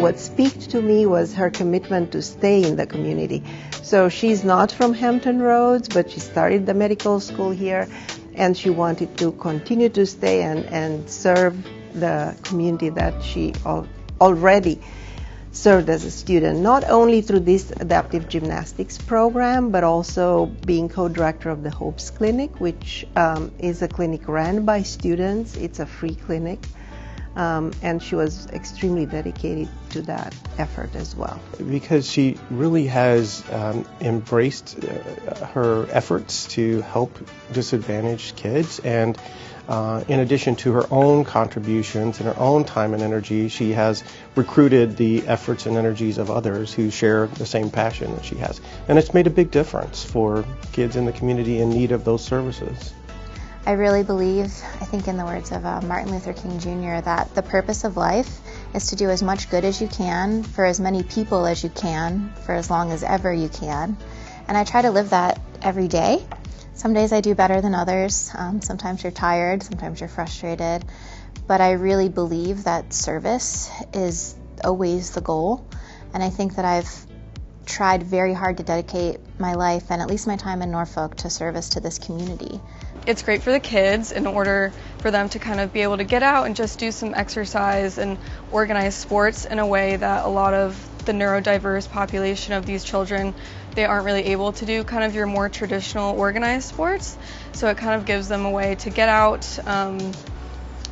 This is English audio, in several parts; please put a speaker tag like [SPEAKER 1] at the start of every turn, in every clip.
[SPEAKER 1] what speak to me was her commitment to stay in the community. So she's not from Hampton Roads, but she started the medical school here, and she wanted to continue to stay and serve the community that she already served as a student, not only through this adaptive gymnastics program, but also being co-director of the Hopes Clinic, which is a clinic ran by students. It's a free clinic, and she was extremely dedicated to that effort as well.
[SPEAKER 2] Because she really has embraced her efforts to help disadvantaged kids, and in addition to her own contributions and her own time and energy, she has recruited the efforts and energies of others who share the same passion that she has. And it's made a big difference for kids in the community in need of those services.
[SPEAKER 3] I really believe, I think in the words of Martin Luther King Jr., that the purpose of life is to do as much good as you can for as many people as you can for as long as ever you can. And I try to live that every day. Some days I do better than others. Sometimes you're tired, sometimes you're frustrated. But I really believe that service is always the goal. And I think that I've tried very hard to dedicate my life and at least my time in Norfolk to service to this community.
[SPEAKER 4] It's great for the kids in order for them to kind of be able to get out and just do some exercise and organize sports in a way that a lot of the neurodiverse population of these children, they aren't really able to do kind of your more traditional organized sports. So it kind of gives them a way to get out,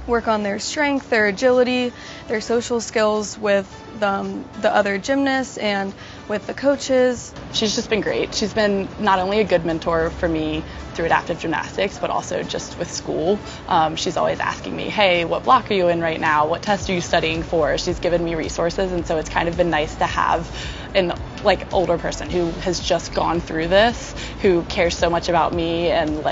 [SPEAKER 4] work on their strength, their agility, their social skills with the other gymnasts and with the coaches.
[SPEAKER 5] She's just been great. She's been not only a good mentor for me through adaptive gymnastics, but also just with school. She's always asking me, hey, what block are you in right now? What test are you studying for? She's given me resources, and so it's kind of been nice to have an older person who has just gone through this, who cares so much about me and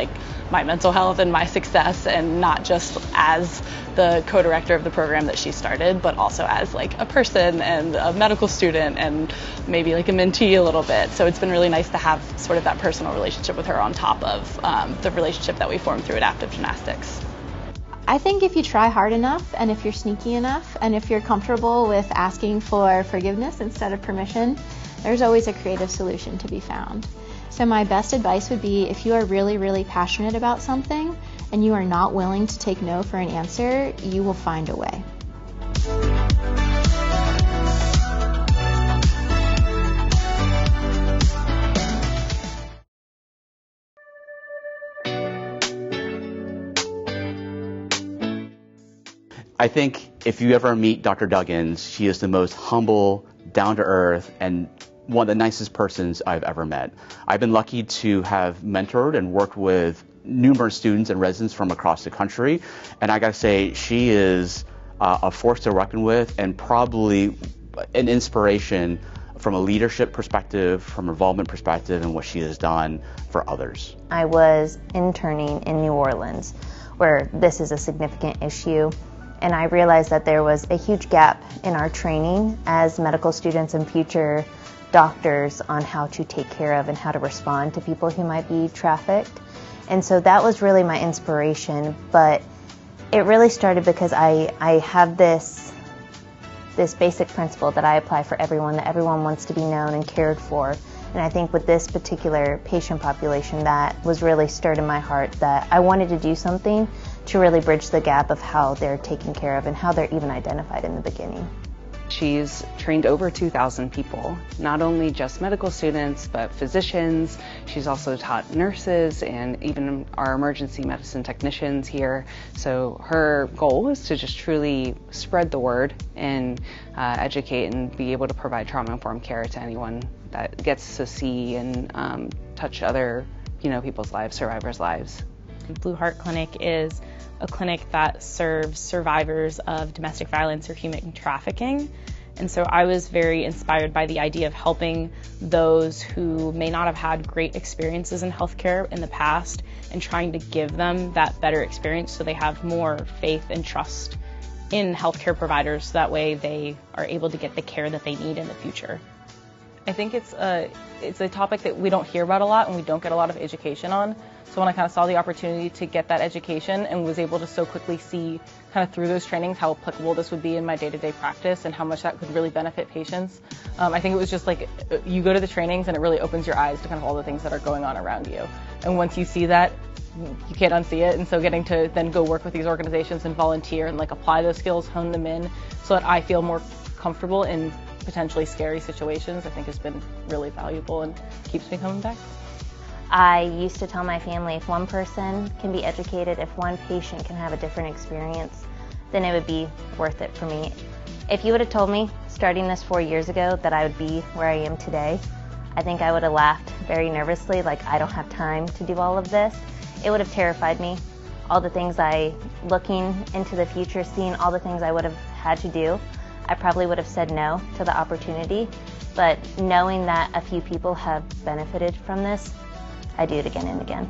[SPEAKER 5] my mental health and my success, and not just as the co-director of the program that she started, but also as a person and a medical student and maybe a mentee a little bit. So it's been really nice to have sort of that personal relationship with her on top of the relationship that we formed through adaptive gymnastics.
[SPEAKER 3] I think if you try hard enough, and if you're sneaky enough, and if you're comfortable with asking for forgiveness instead of permission, there's always a creative solution to be found. So my best advice would be, if you are really, really passionate about something and you are not willing to take no for an answer, you will find a way.
[SPEAKER 6] I think if you ever meet Dr. Duggins, she is the most humble, down-to-earth, and one of the nicest persons I've ever met. I've been lucky to have mentored and worked with numerous students and residents from across the country, and I gotta say, she is a force to reckon with, and probably an inspiration from a leadership perspective, from involvement perspective, and what she has done for others.
[SPEAKER 7] I was interning in New Orleans, where this is a significant issue, and I realized that there was a huge gap in our training as medical students and future doctors on how to take care of and how to respond to people who might be trafficked. And so that was really my inspiration, but it really started because I have this basic principle that I apply for everyone, that everyone wants to be known and cared for. And I think with this particular patient population, that was really stirred in my heart, that I wanted to do something to really bridge the gap of how they're taken care of and how they're even identified in the beginning.
[SPEAKER 8] She's trained over 2,000 people, not only just medical students, but physicians. She's also taught nurses and even our emergency medicine technicians here. So her goal is to just truly spread the word and educate and be able to provide trauma-informed care to anyone that gets to see and touch other, people's lives, survivors' lives.
[SPEAKER 9] Blue Heart Clinic is a clinic that serves survivors of domestic violence or human trafficking. And so I was very inspired by the idea of helping those who may not have had great experiences in healthcare in the past and trying to give them that better experience so they have more faith and trust in healthcare providers. So that way they are able to get the care that they need in the future. I think it's a topic that we don't hear about a lot and we don't get a lot of education on. So when I kind of saw the opportunity to get that education and was able to so quickly see kind of through those trainings how applicable this would be in my day-to-day practice and how much that could really benefit patients, I think it was just like you go to the trainings and it really opens your eyes to kind of all the things that are going on around you. And once you see that, you can't unsee it. And so getting to then go work with these organizations and volunteer and like apply those skills, hone them in so that I feel more comfortable in potentially scary situations, I think has been really valuable and keeps me coming back.
[SPEAKER 7] I used to tell my family if one person can be educated, if one patient can have a different experience, then it would be worth it for me. If you would have told me starting this 4 years ago that I would be where I am today, I think I would have laughed very nervously, like I don't have time to do all of this. It would have terrified me. All the things looking into the future, seeing all the things I would have had to do, I probably would have said no to the opportunity. But knowing that a few people have benefited from this, I do it again and again.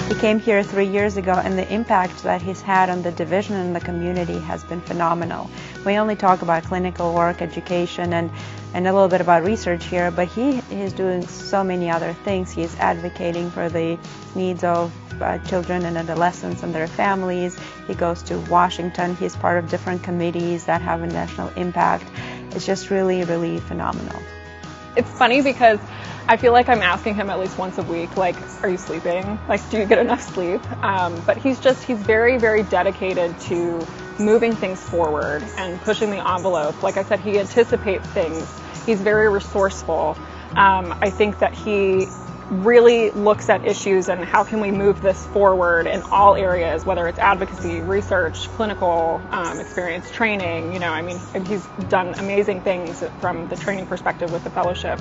[SPEAKER 10] He came here 3 years ago, and the impact that he's had on the division and the community has been phenomenal. We only talk about clinical work, education, and a little bit about research here, but he is doing so many other things. He is advocating for the needs of children and adolescents and their families. He goes to Washington. He's part of different committees that have a national impact. It's just really, really phenomenal.
[SPEAKER 11] It's funny because I feel like I'm asking him at least once a week, like, are you sleeping? Like, do you get enough sleep? But he's very, very dedicated to moving things forward and pushing the envelope. Like I said, he anticipates things. He's very resourceful. I think that he really looks at issues and how can we move this forward in all areas, whether it's advocacy, research, clinical experience, training. You know, I mean, he's done amazing things from the training perspective with the fellowship.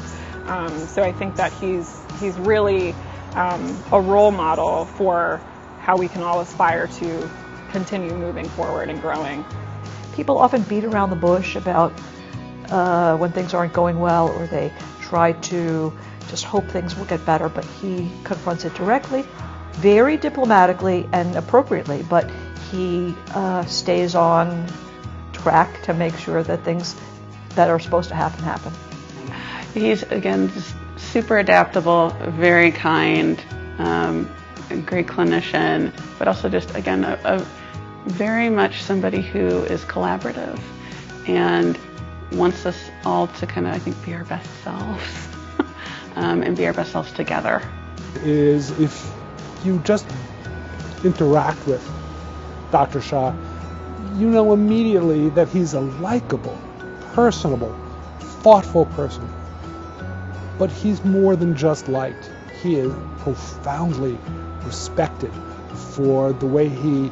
[SPEAKER 11] So I think that he's really a role model for how we can all aspire to continue moving forward and growing.
[SPEAKER 12] People often beat around the bush about when things aren't going well, or they try to just hope things will get better, but he confronts it directly, very diplomatically and appropriately, but he stays on track to make sure that things that are supposed to happen.
[SPEAKER 13] He's, again, just super adaptable, very kind, a great clinician, but also just, again, a very much somebody who is collaborative and wants us all to kind of, I think, be our best selves and be our best selves together.
[SPEAKER 14] Is if you just interact with Dr. Shah, you know immediately that he's a likable, personable, thoughtful person. But he's more than just liked. He is profoundly respected for the way he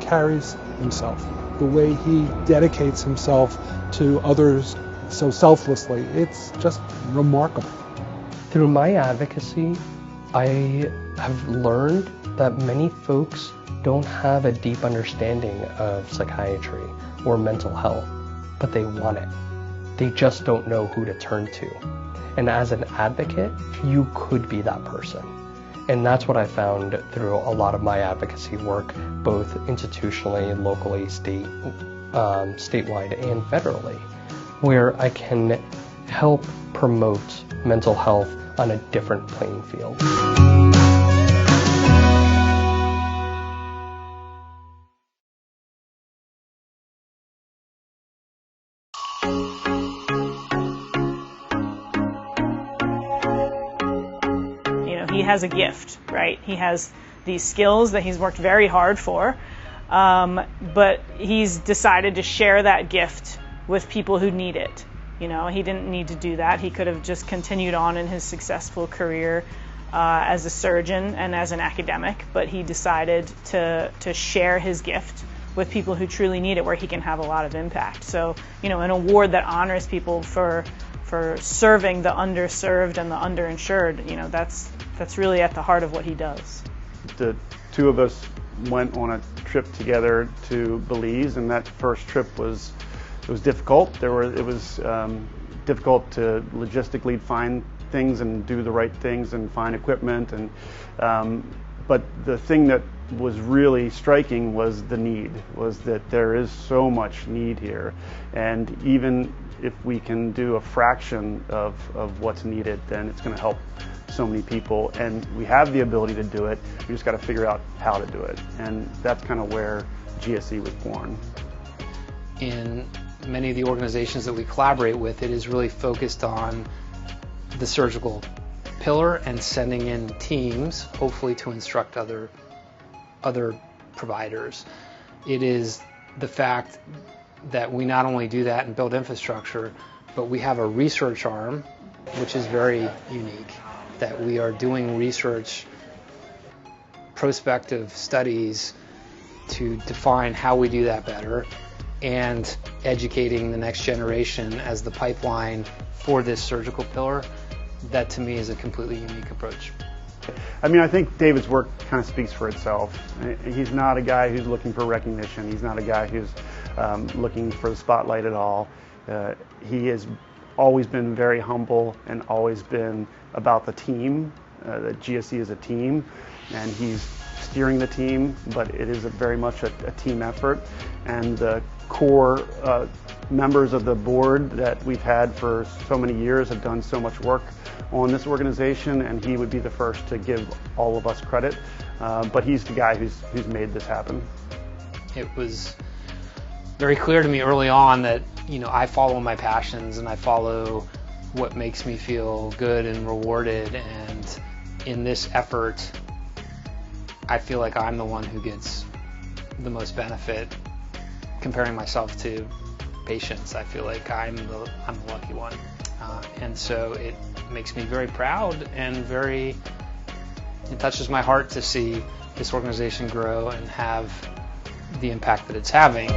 [SPEAKER 14] carries himself, the way he dedicates himself to others so selflessly. It's just remarkable.
[SPEAKER 15] Through my advocacy, I have learned that many folks don't have a deep understanding of psychiatry or mental health, but they want it. They just don't know who to turn to. And as an advocate, you could be that person. And that's what I found through a lot of my advocacy work, both institutionally, locally, statewide, and federally, where I can help promote mental health on a different playing field.
[SPEAKER 16] He has a gift, right? He has these skills that he's worked very hard for, but he's decided to share that gift with people who need it. You know, he didn't need to do that. He could have just continued on in his successful career as a surgeon and as an academic, but he decided to share his gift with people who truly need it, where he can have a lot of impact. So, you know, an award that honors people for serving the underserved and the underinsured, you know, that's really at the heart of what he does.
[SPEAKER 17] The two of us went on a trip together to Belize, and that first trip was difficult. It was difficult to logistically find things and do the right things and find equipment. And but the thing that was really striking was the need, was that there is so much need here. And even if we can do a fraction of what's needed, then it's going to help so many people. And we have the ability to do it. We just got to figure out how to do it. And that's kind of where GSE was born.
[SPEAKER 18] In many of the organizations that we collaborate with, it is really focused on the surgical pillar and sending in teams, hopefully to instruct other providers. It is the fact that we not only do that and build infrastructure, but we have a research arm, which is very unique, that we are doing research, prospective studies to define how we do that better, and educating the next generation as the pipeline for this surgical pillar. That to me is a completely unique approach.
[SPEAKER 17] I mean, I think David's work kind of speaks for itself. He's not a guy who's looking for recognition. He's not a guy who's looking for the spotlight at all. He has always been very humble and always been about the team, that GSE is a team, and he's steering the team, but it is very much a team effort. And the core members of the board that we've had for so many years have done so much work on this organization, and he would be the first to give all of us credit. But he's the guy who's made this happen.
[SPEAKER 18] It was very clear to me early on that, you know, I follow my passions and I follow what makes me feel good and rewarded, and in this effort I feel like I'm the one who gets the most benefit. Comparing myself to patients, I feel like I'm the lucky one, and so it makes me very proud and it touches my heart to see this organization grow and have the impact that it's having.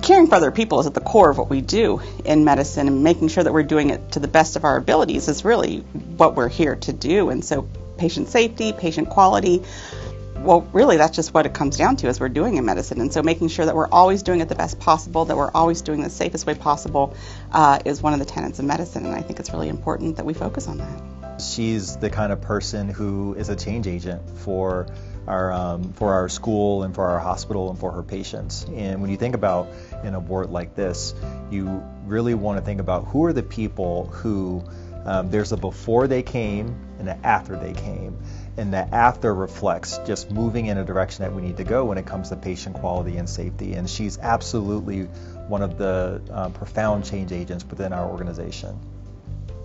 [SPEAKER 19] Caring for other people is at the core of what we do in medicine, and making sure that we're doing it to the best of our abilities is really what we're here to do. And so patient safety, patient quality, well, really that's just what it comes down to as we're doing in medicine. And so making sure that we're always doing it the best possible, that we're always doing the safest way possible is one of the tenets of medicine, and I think it's really important that we focus on that.
[SPEAKER 20] She's the kind of person who is a change agent for our school and for our hospital and for her patients. And when you think about an award like this, you really want to think about who are the people who there's a before they came and an after they came. And the after reflects just moving in a direction that we need to go when it comes to patient quality and safety. And she's absolutely one of the profound change agents within our organization.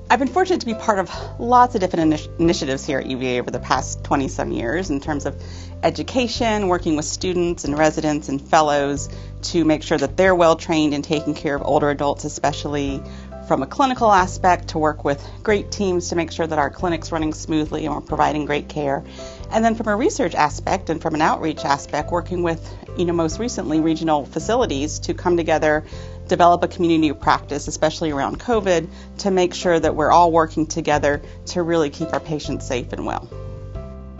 [SPEAKER 19] I've been fortunate to be part of lots of different initiatives here at UVA over the past 20-some years in terms of education, working with students and residents and fellows to make sure that they're well trained in taking care of older adults, especially from a clinical aspect, to work with great teams to make sure that our clinic's running smoothly and we're providing great care. And then from a research aspect and from an outreach aspect, working with, most recently regional facilities to come together, develop a community of practice, especially around COVID, to make sure that we're all working together to really keep our patients safe and well.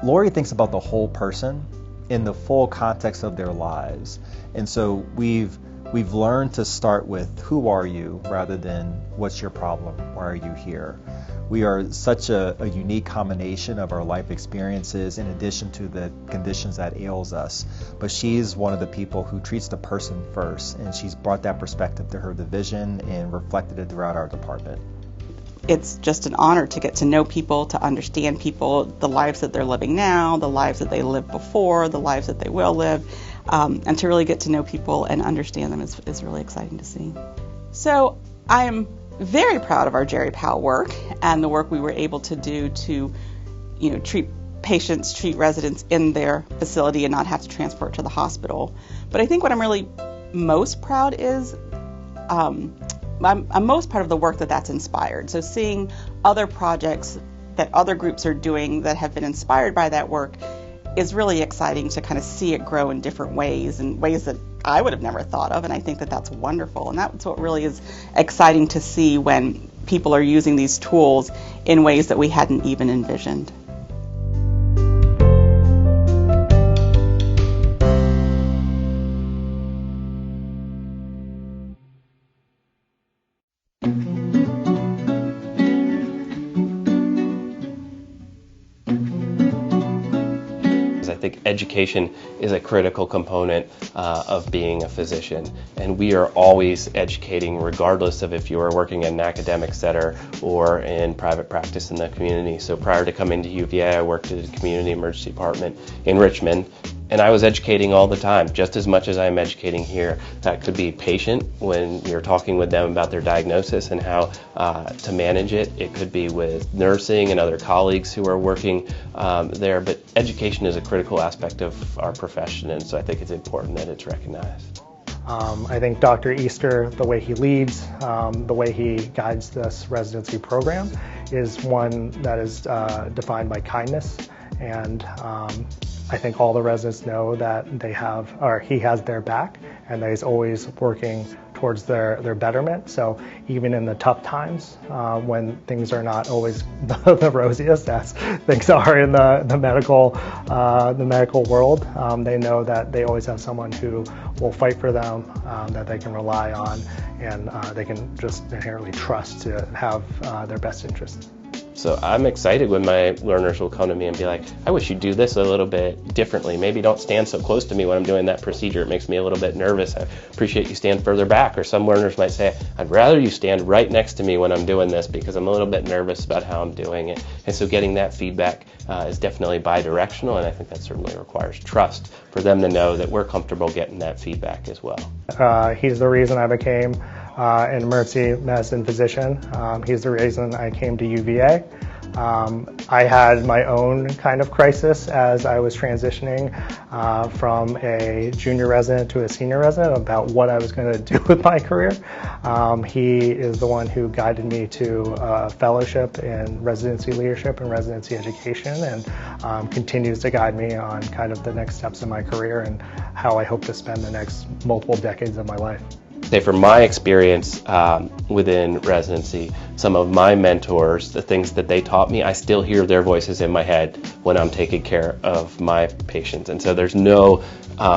[SPEAKER 20] Lori thinks about the whole person in the full context of their lives. And so we've learned to start with who are you rather than what's your problem, why are you here. We are such a unique combination of our life experiences in addition to the conditions that ails us. But she's one of the people who treats the person first, and she's brought that perspective to her division and reflected it throughout our department.
[SPEAKER 19] It's just an honor to get to know people, to understand people, the lives that they're living now, the lives that they lived before, the lives that they will live, and to really get to know people and understand them is really exciting to see. So I'm very proud of our Jerry Powell work and the work we were able to do to, treat patients, treat residents in their facility and not have to transport to the hospital. But I think what I'm really most proud is I'm most proud of the work that's inspired. So seeing other projects that other groups are doing that have been inspired by that work is really exciting to kind of see it grow in different ways, and ways that I would have never thought of, and I think that that's wonderful. And that's what really is exciting to see when people are using these tools in ways that we hadn't even envisioned.
[SPEAKER 21] I think education is a critical component of being a physician, and we are always educating regardless of if you are working in an academic center or in private practice in the community. So prior to coming to UVA, I worked at a community emergency department in Richmond, and I was educating all the time, just as much as I'm educating here. That could be patient when you're talking with them about their diagnosis and how to manage it. It could be with nursing and other colleagues who are working there, but education is a critical aspect of our profession, and so I think it's important that it's recognized.
[SPEAKER 22] I think Dr. Easter, the way he leads, the way he guides this residency program is one that is defined by kindness, and I think all the residents know that they have, or he has their back, and that he's always working towards their betterment. So even in the tough times, when things are not always the rosiest as things are in the medical world, they know that they always have someone who will fight for them, that they can rely on, and they can just inherently trust to have their best interests.
[SPEAKER 21] So I'm excited when my learners will come to me and be like, I wish you'd do this a little bit differently. Maybe don't stand so close to me when I'm doing that procedure. It makes me a little bit nervous. I appreciate you stand further back. Or some learners might say, I'd rather you stand right next to me when I'm doing this because I'm a little bit nervous about how I'm doing it. And so getting that feedback is definitely bi-directional, and I think that certainly requires trust for them to know that we're comfortable getting that feedback as well.
[SPEAKER 22] He's the reason I became an emergency medicine physician. He's the reason I came to UVA. I had my own kind of crisis as I was transitioning from a junior resident to a senior resident about what I was going to do with my career. He is the one who guided me to a fellowship in residency leadership and residency education, and continues to guide me on kind of the next steps in my career and how I hope to spend the next multiple decades of my life.
[SPEAKER 21] Say from my experience within residency, some of my mentors, the things that they taught me, I still hear their voices in my head when I'm taking care of my patients. And so there's no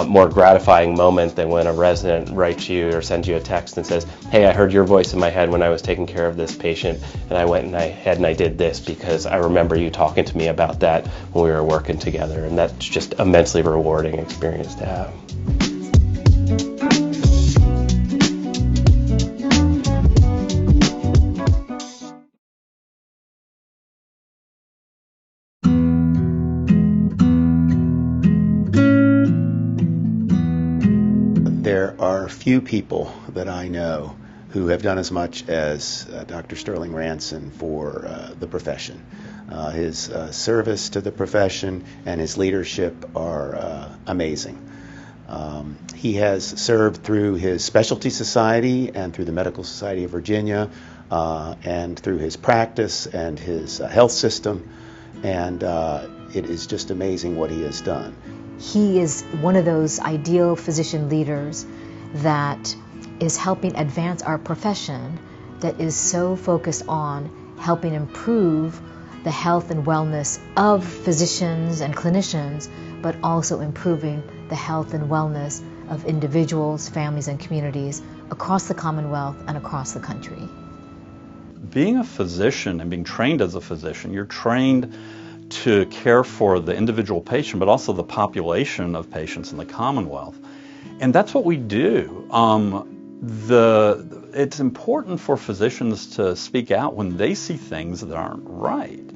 [SPEAKER 21] more gratifying moment than when a resident writes you or sends you a text and says, hey, I heard your voice in my head when I was taking care of this patient, and I went and I did this because I remember you talking to me about that when we were working together. And that's just immensely rewarding experience to have.
[SPEAKER 23] There are few people that I know who have done as much as Dr. Sterling Ranson for the profession. His service to the profession and his leadership are amazing. He has served through his specialty society and through the Medical Society of Virginia and through his practice and his health system, and it is just amazing what he has done.
[SPEAKER 24] He is one of those ideal physician leaders that is helping advance our profession, that is so focused on helping improve the health and wellness of physicians and clinicians, but also improving the health and wellness of individuals, families, and communities across the Commonwealth and across the country.
[SPEAKER 25] Being a physician and being trained as a physician, you're trained to care for the individual patient, but also the population of patients in the Commonwealth. And that's what we do. It's important for physicians to speak out when they see things that aren't right.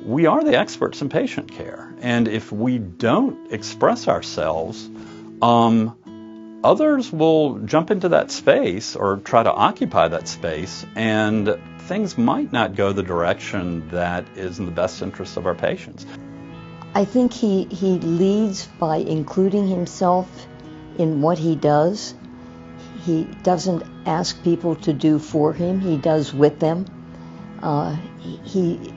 [SPEAKER 25] We are the experts in patient care, and if we don't express ourselves, others will jump into that space or try to occupy that space, and things might not go the direction that is in the best interest of our patients.
[SPEAKER 26] I think he leads by including himself in what he does. He doesn't ask people to do for him, he does with them. He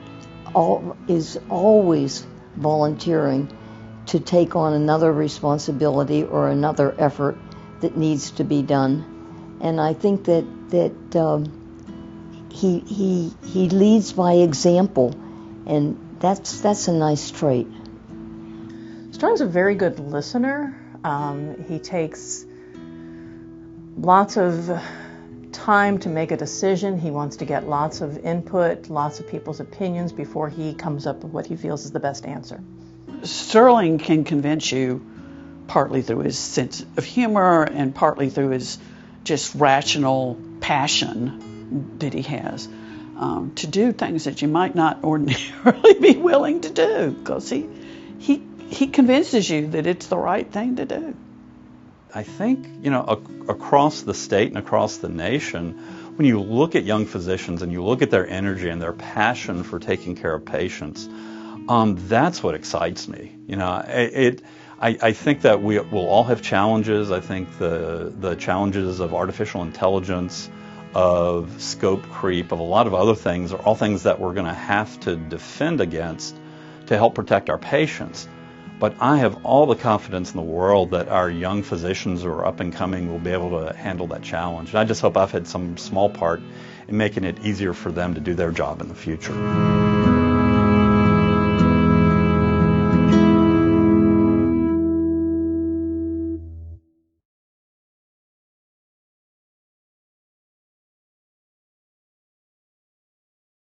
[SPEAKER 26] is always volunteering to take on another responsibility or another effort that needs to be done. And I think that he leads by example, and that's a nice trait.
[SPEAKER 12] Sterling's a very good listener. He takes lots of time to make a decision. He wants to get lots of input, lots of people's opinions before he comes up with what he feels is the best answer.
[SPEAKER 1] Sterling can convince you partly through his sense of humor and partly through his just rational passion that he has to do things that you might not ordinarily be willing to do, because he convinces you that it's the right thing to do.
[SPEAKER 25] I think, across the state and across the nation, when you look at young physicians and you look at their energy and their passion for taking care of patients, that's what excites me. I think that we will all have challenges. I think the challenges of artificial intelligence, of scope creep, of a lot of other things are all things that we're going to have to defend against to help protect our patients. But I have all the confidence in the world that our young physicians who are up and coming will be able to handle that challenge. And I just hope I've had some small part in making it easier for them to do their job in the future.